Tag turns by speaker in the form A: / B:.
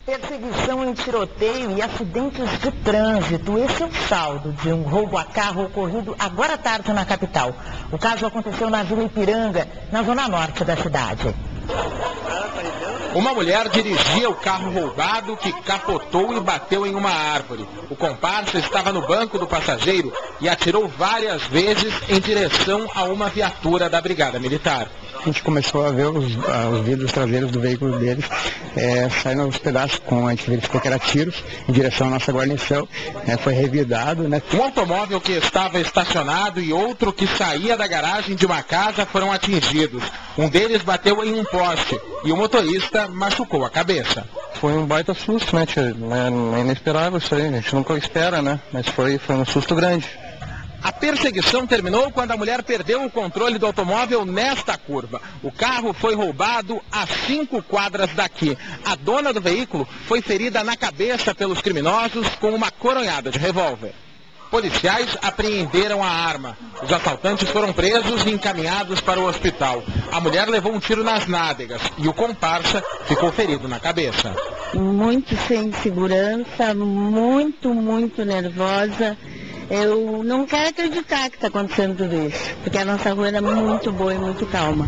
A: Perseguição em tiroteio e acidentes de trânsito. Esse é o saldo de um roubo a carro ocorrido agora à tarde na capital. O caso aconteceu na Vila Ipiranga, na zona norte da cidade.
B: Uma mulher dirigia o carro roubado que capotou e bateu em uma árvore. O comparsa estava no banco do passageiro e atirou várias vezes em direção a uma viatura da Brigada Militar.
C: A gente começou a ver os vidros traseiros do veículo deles saindo aos pedaços, a gente verificou que era tiros em direção à nossa guarnição, foi revidado.
B: Um automóvel que estava estacionado e outro que saía da garagem de uma casa foram atingidos. Um deles bateu em um poste e o motorista machucou a cabeça.
C: Foi um baita susto, né, tia? É inesperável isso aí, a gente nunca espera, né? Mas foi um susto grande.
B: A perseguição terminou quando a mulher perdeu o controle do automóvel nesta curva. O carro foi roubado a 5 quadras daqui. A dona do veículo foi ferida na cabeça pelos criminosos com uma coronhada de revólver. Policiais apreenderam a arma. Os assaltantes foram presos e encaminhados para o hospital. A mulher levou um tiro nas nádegas e o comparsa ficou ferido na cabeça.
D: Muito sem segurança, muito nervosa. Eu não quero acreditar que está acontecendo tudo isso, porque a nossa rua era muito boa e muito calma.